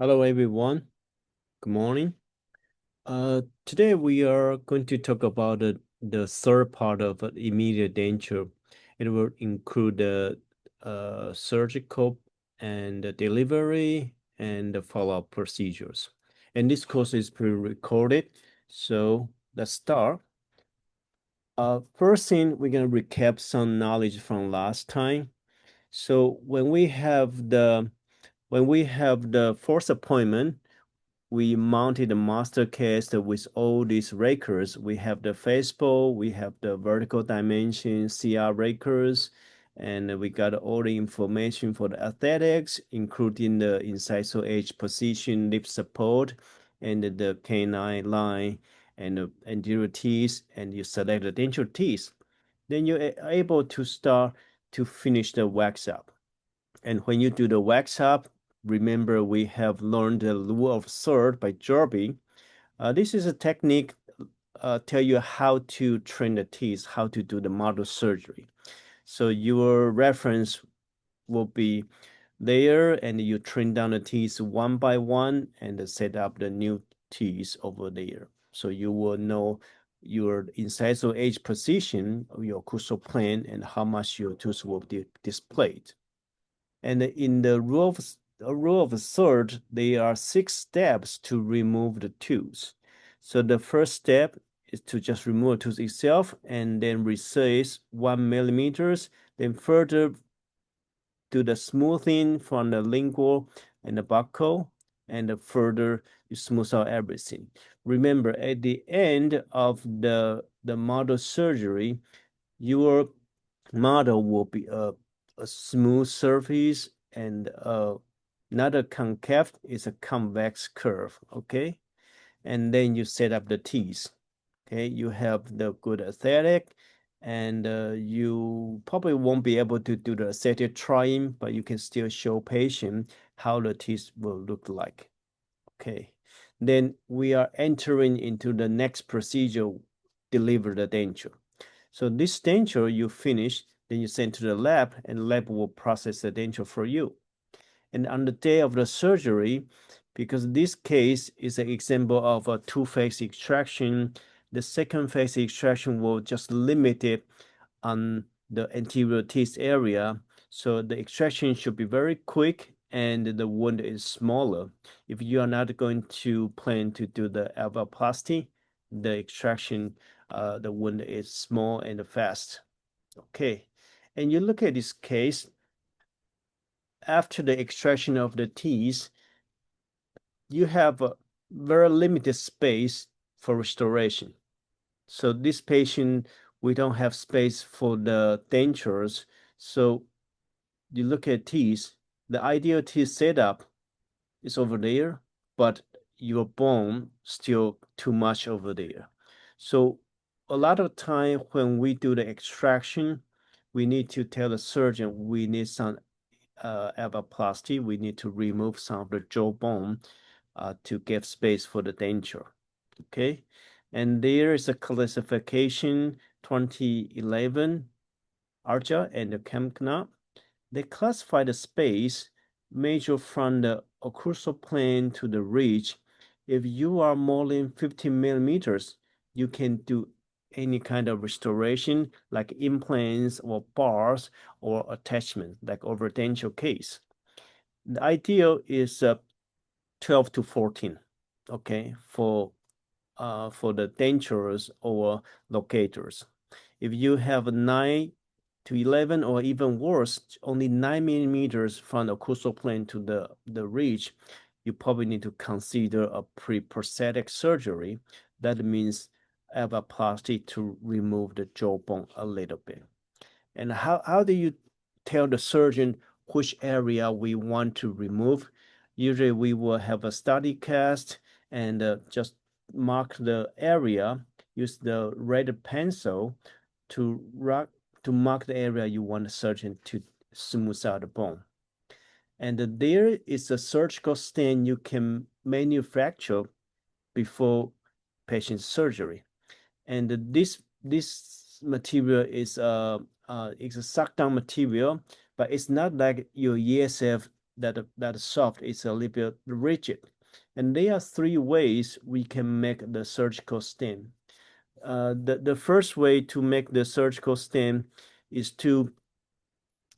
Hello, everyone. Good morning. Today we are going to talk about the third part of immediate denture. It will include the surgical and the delivery and the follow-up procedures. And this course is pre-recorded, so let's start. First thing, we're going to recap some knowledge from last time. So when we have the first appointment, we mounted the master cast with all these rakers. We have the Facebook, we have the vertical dimension CR rakers, and we got all the information for the aesthetics, including the incisal edge position, lip support, and the canine line, and the anterior teeth, and you select the denture teeth. Then you're able to start to finish the wax up. And when you do the wax up, remember we have learned the rule of third by Jorby. This is a technique tell you how to train the teeth, how to do the model surgery. So your reference will be there, and you train down the teeth one by one and set up the new teeth over there. So you will know your incisal edge position of your occlusal plane and how much your tooth will be displayed. And in the rule of third, there are 6 steps to remove the tooth. So the first step is to just remove the tooth itself and then recess 1 millimeters. Then further do the smoothing from the lingual and the buccal, and further you smooth out everything. Remember, at the end of the model surgery, your model will be a smooth surface and not a concave, it's a convex curve, okay? And then you set up the teeth, okay? You have the good aesthetic, and you probably won't be able to do the aesthetic trying, but you can still show patient how the teeth will look like, okay? Then we are entering into the next procedure, deliver the denture. So this denture you finish, then you send to the lab, and the lab will process the denture for you. And on the day of the surgery, because this case is an example of a two-phase extraction, the second phase extraction will just limit it on the anterior teeth area. So the extraction should be very quick and the wound is smaller. If you are not going to plan to do the alveoplasty, the extraction, the wound is small and fast. Okay, and you look at this case, after the extraction of the teeth, you have a very limited space for restoration. So this patient, we don't have space for the dentures. So you look at teeth, the ideal teeth setup is over there, but your bone still too much over there. So a lot of time when we do the extraction, we need to tell the surgeon we need some alveoplasty. We need to remove some of the jawbone to give space for the denture. Okay, and there is a classification 2011 Arja and the Kempknap. They classify the space measure from the occlusal plane to the ridge. If you are more than 15 millimeters, you can do any kind of restoration like implants or bars or attachment like over denture case. The ideal is 12 to 14, okay, for the dentures or locators. If you have 9 to 11 or even worse, only 9 millimeters from the occlusal plane to the ridge, you probably need to consider a pre-prosthetic surgery. That means alveoplasty to remove the jawbone a little bit. And how do you tell the surgeon which area we want to remove? Usually we will have a study cast and just mark the area, use the red pencil to mark the area you want the surgeon to smooth out the bone. And there is a surgical stent you can manufacture before patient surgery. And this material is it's a suck down material, but it's not like your ESF that soft, it's a little bit rigid. And there are three ways we can make the surgical stem. The first way to make the surgical stem is to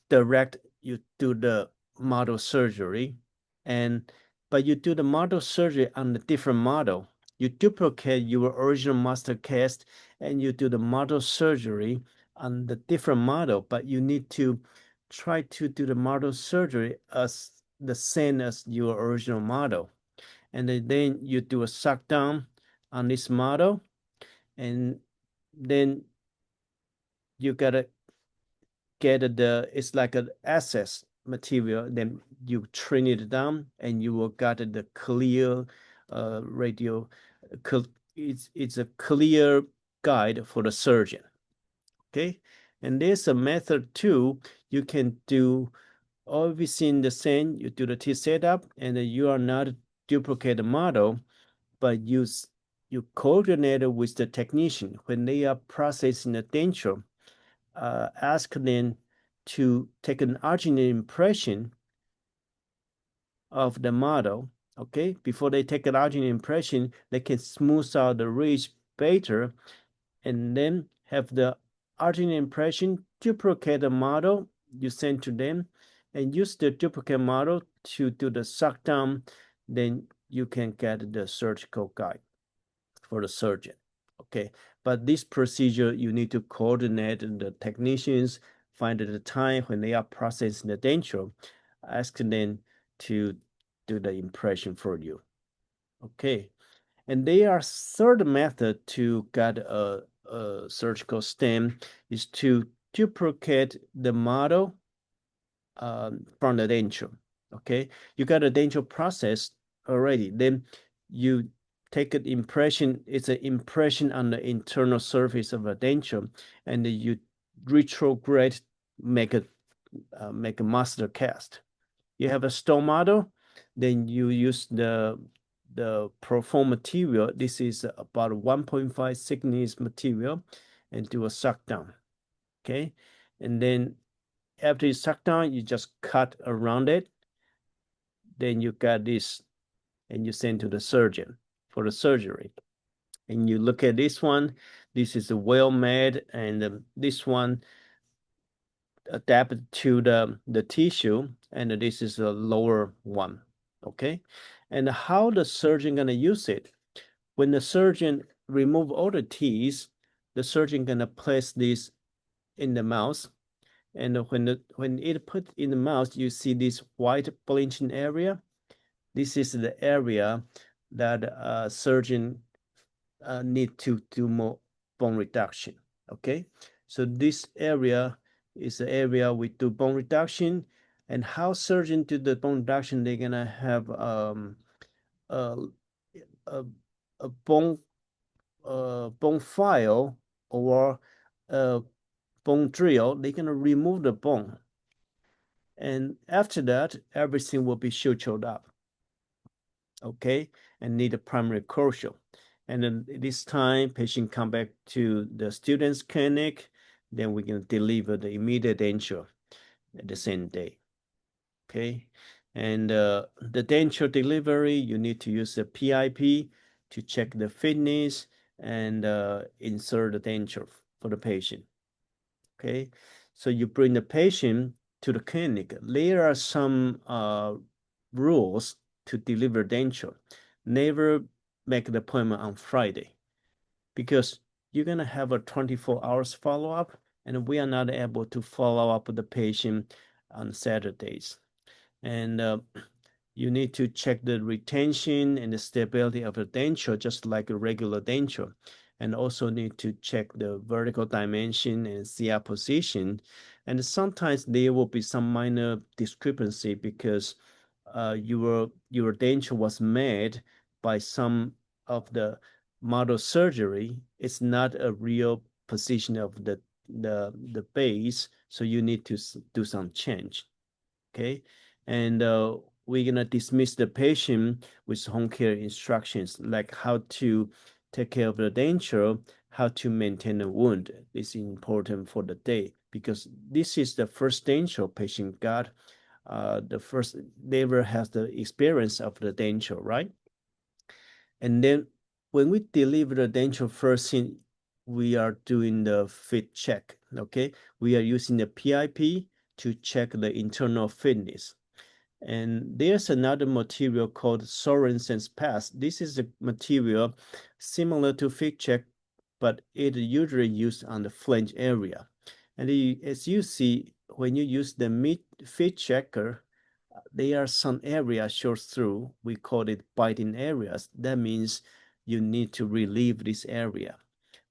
direct you to the model surgery, but you do the model surgery on a different model. You duplicate your original master cast and you do the model surgery on the different model, but you need to try to do the model surgery as the same as your original model. And then you do a suck down on this model, and then you gotta get it's like an access material, then you trim it down and you will get the clear radio. It's a clear guide for the surgeon. Okay, and there's a method too. You can do everything the same. You do the teeth setup, and you are not duplicate the model, but you coordinate with the technician when they are processing the denture. Ask them to take an original impression of the model. Okay, before they take an original impression, they can smooth out the ridge better, and then have the original impression duplicate the model you send to them, and use the duplicate model to do the suck down. Then you can get the surgical guide for the surgeon. Okay, but this procedure, you need to coordinate the technicians, find the time when they are processing the denture, ask them to do the impression for you. Okay, and there are third method to get a surgical stem is to duplicate the model from the denture. Okay, you got a denture process already, then you take an impression. It's an impression on the internal surface of a denture, and you retrograde, make a master cast. You have a stone model, then you use the proform material. This is about 1.5 thickness material, and do a suck down. Okay, and then after you suck down, you just cut around it. Then you got this, and you send to the surgeon for the surgery. And you look at this one. This is well made, and this one adapted to the tissue, and this is a lower one. Okay, and how the surgeon gonna use it? When the surgeon remove all the teeth, the surgeon gonna place this in the mouth, and when it put in the mouth, you see this white blinching area. This is the area that surgeon need to do more bone reduction. Okay, so this area is the area we do bone reduction. And how surgeon do the bone reduction? They're gonna have a, a, a bone file or a bone drill. They're gonna remove the bone, and after that, everything will be sutured up. Okay, and need a primary closure. And then this time, patient come back to the student's clinic, then we can deliver the immediate denture at the same day. Okay, and the denture delivery, you need to use the PIP to check the fitness and insert the denture for the patient. Okay, so you bring the patient to the clinic. There are some rules to deliver denture. Never make the appointment on Friday, because you're gonna have a 24 hours follow-up, and we are not able to follow up with the patient on Saturdays. And you need to check the retention and the stability of the denture, just like a regular denture. And also need to check the vertical dimension and CR position. And sometimes there will be some minor discrepancy because your denture was made by some of the model surgery. It's not a real position of the base, so you need to do some change. Okay, and we're gonna dismiss the patient with home care instructions, like how to take care of the denture, how to maintain the wound. This is important for the day, because this is the first denture patient got the first never has the experience of the denture, right? And then when we deliver the denture first thing, we are doing the fit check, okay? We are using the PIP to check the internal fitness. And there's another material called Sorensen's pass. This is a material similar to fit check, but it usually used on the flange area. And as you see, when you use the fit checker, there are some areas shows through. We call it biting areas. That means you need to relieve this area.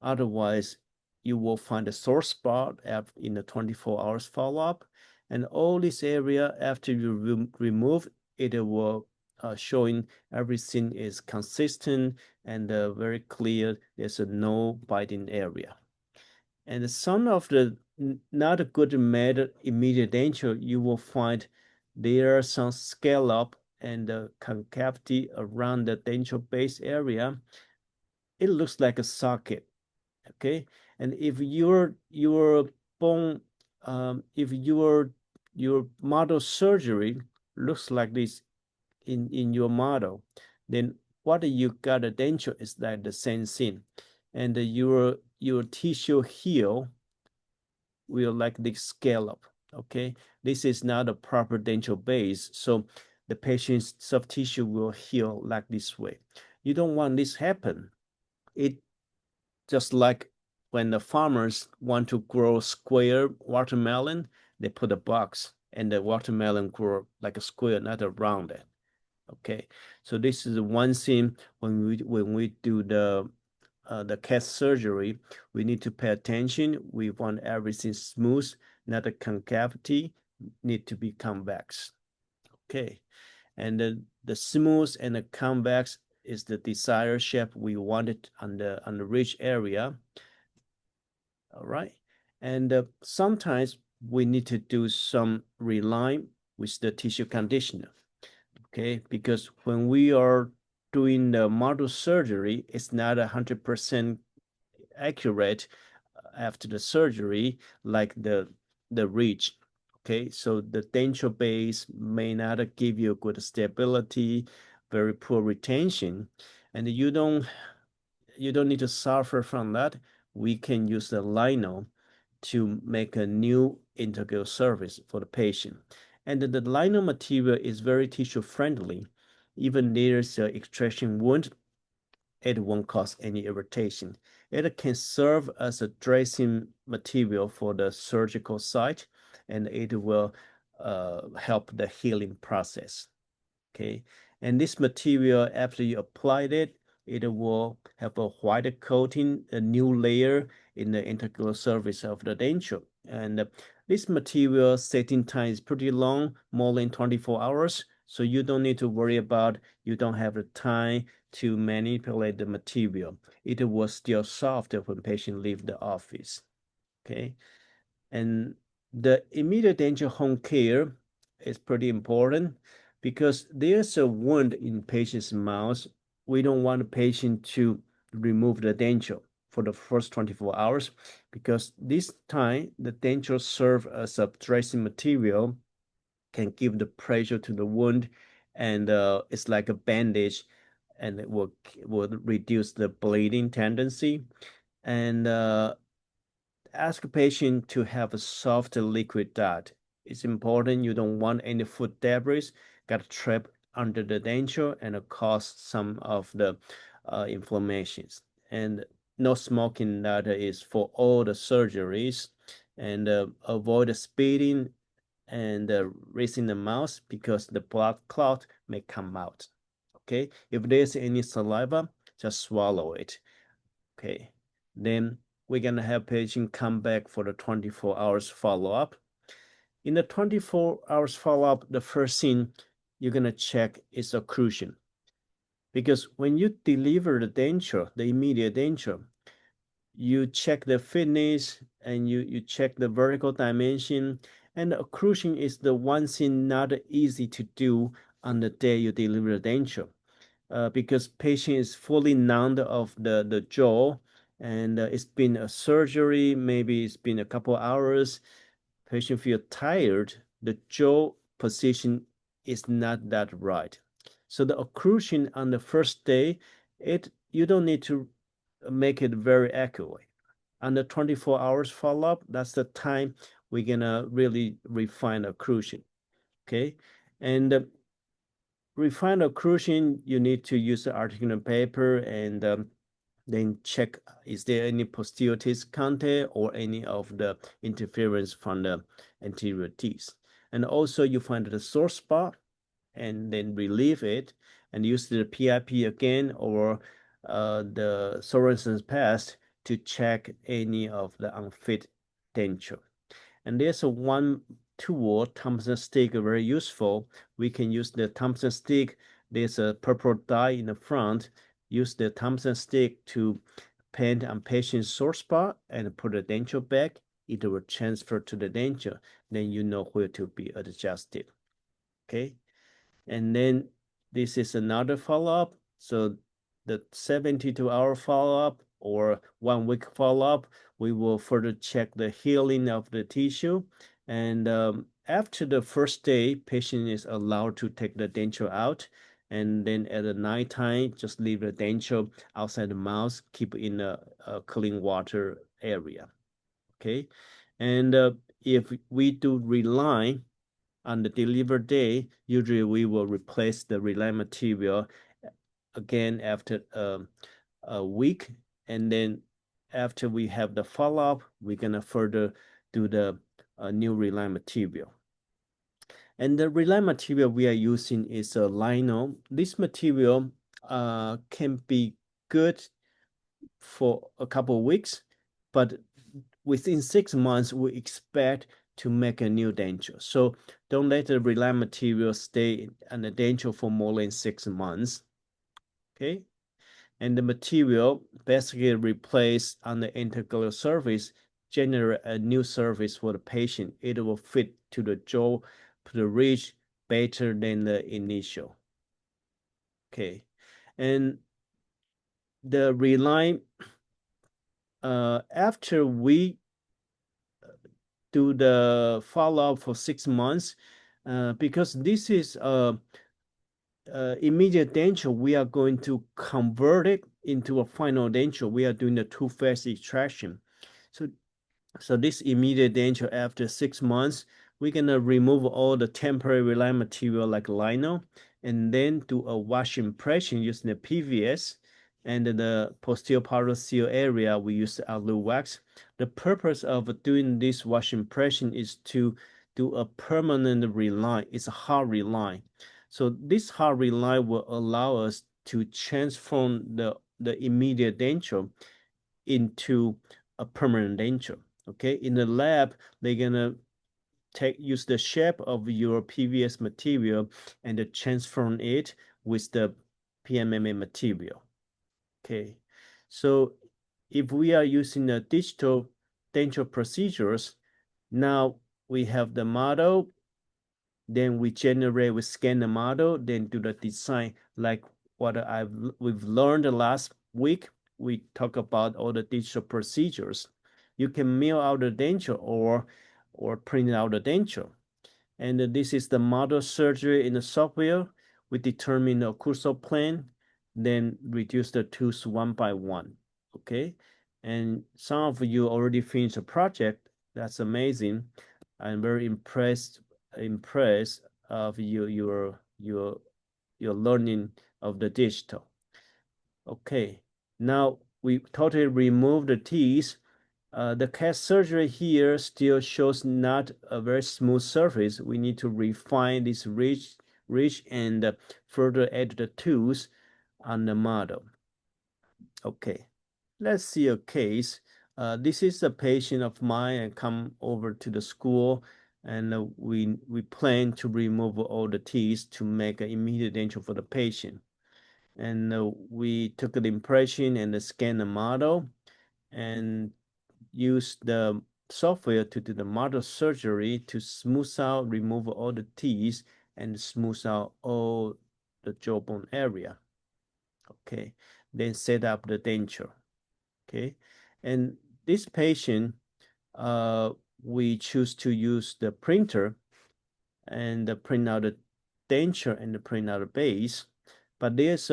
Otherwise, you will find a sore spot in the 24 hours follow-up. And all this area, after you remove, it will showing everything is consistent and very clear. There's no biting area. And some of the not a good made immediate denture, you will find there are some scallop and the concavity around the denture base area. It looks like a socket, okay? And if your bone, if your model surgery looks like this in your model, then what you got a denture is like the same thing, and your tissue heal will like the scallop, okay? This is not a proper dental base, so the patient's soft tissue will heal like this way. You don't want this happen. It just like when the farmers want to grow square watermelon, they put a box and the watermelon grow like a square, not a rounded. Okay, so this is one thing when we do the cat surgery, we need to pay attention. We want everything smooth, not a concavity, need to be convex. Okay, and the smooth and the convex is the desired shape we wanted on the ridge area. All right, and sometimes we need to do some reline with the tissue conditioner. Okay, because when we are doing the model surgery, it's not 100% accurate after the surgery, like the ridge. Okay, so the denture base may not give you good stability, very poor retention, and you don't need to suffer from that. We can use the lino to make a new integral surface for the patient. And the lino material is very tissue friendly. Even there's an extraction wound, it won't cause any irritation. It can serve as a dressing material for the surgical site, and it will help the healing process. Okay, and this material, after you applied it, it will have a white coating, a new layer in the integral surface of the denture. And this material setting time is pretty long, more than 24 hours. So you don't need to worry about, you don't have the time to manipulate the material. It will still soft when patient leave the office. Okay, and the immediate denture home care is pretty important because there's a wound in patient's mouth. We don't want the patient to remove the denture for the first 24 hours because this time the denture serve as a dressing material, can give the pressure to the wound, and it's like a bandage, and it will reduce the bleeding tendency. And ask a patient to have a soft liquid diet. It's important. You don't want any food debris got trapped under the denture and cause some of the inflammations. And no smoking, that is for all the surgeries. And avoid spitting and raising the mouth because the blood clot may come out. Okay, if there's any saliva, just swallow it. Okay, then we're gonna have patient come back for the 24 hours follow-up. In the 24 hours follow-up, the first thing you're gonna check is occlusion. Because when you deliver the denture, the immediate denture, you check the fitness and you check the vertical dimension, and the occlusion is the one thing not easy to do on the day you deliver the denture. Because patient is fully numbed of the jaw, and it's been a surgery, maybe it's been a couple hours. Patient feel tired. The jaw position is not that right. So the occlusion on the first day, you don't need to make it very accurate. On the 24 hours follow-up, that's the time we're gonna really refine occlusion. Okay, and refine occlusion, you need to use the articulate paper and then check is there any posterior teeth contact or any of the interference from the anterior teeth. And also you find the sore spot and then relieve it and use the PIP again or the Sorensen's paste to check any of the unfit denture. And there's one tool, Thompson stick, very useful. We can use the Thompson stick. There's a purple dye in the front. Use the Thompson stick to paint on patient's sore spot and put the denture back. It will transfer to the denture. Then you know where to be adjusted. Okay. And then this is another follow-up. So the 72-hour follow-up or 1 week follow-up, we will further check the healing of the tissue. And after the first day, patient is allowed to take the denture out. And then at the nighttime, just leave the denture outside the mouth, keep it in a clean water area. Okay. And if we do reline, on the delivered day, usually we will replace the reline material again after a week. And then after we have the follow-up, we're gonna further do the new reline material. And the reline material we are using is a lino. This material can be good for a couple of weeks, but within 6 months, we expect to make a new denture. So don't let the reline material stay on the denture for more than 6 months. Okay. And the material basically replace on the intercalated surface, generate a new surface for the patient. It will fit to the jaw, to the ridge better than the initial. Okay. And the reline, after we do the follow-up for 6 months, because this is immediate denture, we are going to convert it into a final denture. We are doing the two-phase extraction. So this immediate denture after 6 months, we're gonna remove all the temporary reline material like lino, and then do a wash impression using the PVS. And the posterior parietal seal area, we use alu wax. The purpose of doing this wash impression is to do a permanent reline. It's a hard reline. So this hard reline will allow us to transform the immediate denture into a permanent denture. Okay, in the lab, they're gonna use the shape of your PVS material and transform it with the PMMA material. Okay, so if we are using the digital denture procedures, now we have the model, then we scan the model, then do the design like what we've learned the last week. We talk about all the digital procedures. You can mill out the denture or print out the denture. And this is the model surgery in the software. We determine the occlusal plane, then reduce the tools one by one. Okay, and some of you already finished the project. That's amazing. I'm very impressed of your learning of the digital. Okay, now we totally remove the teeth. The CAT surgery here still shows not a very smooth surface. We need to refine this ridge and further add the tools on the model. Okay, let's see a case. This is a patient of mine and come over to the school, and we plan to remove all the teeth to make an immediate denture for the patient. And we took an impression and scanned the model and use the software to do the model surgery to smooth out, remove all the teeth, and smooth out all the jawbone area. Okay, then set up the denture. Okay, and this patient, we choose to use the printer, and print out the denture and print out the base. But there's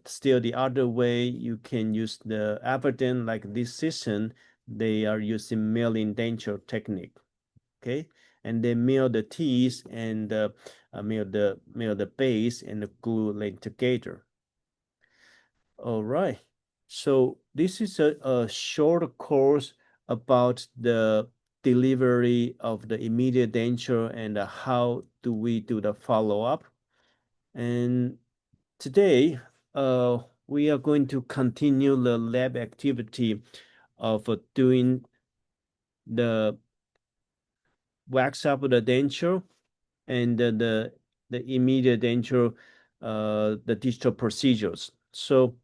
still the other way. You can use the Aberdeen, like this season, they are using milling denture technique. Okay, and they mill the teeth and mill the base and the glue them together. All right. So this is a short course about the delivery of the immediate denture and how do we do the follow-up. And today, we are going to continue the lab activity of doing the wax up the denture and the immediate denture, the digital procedures. So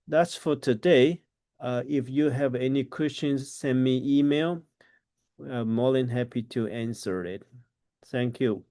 that's for today. If you have any questions, send me email. I'm more than happy to answer it. Thank you.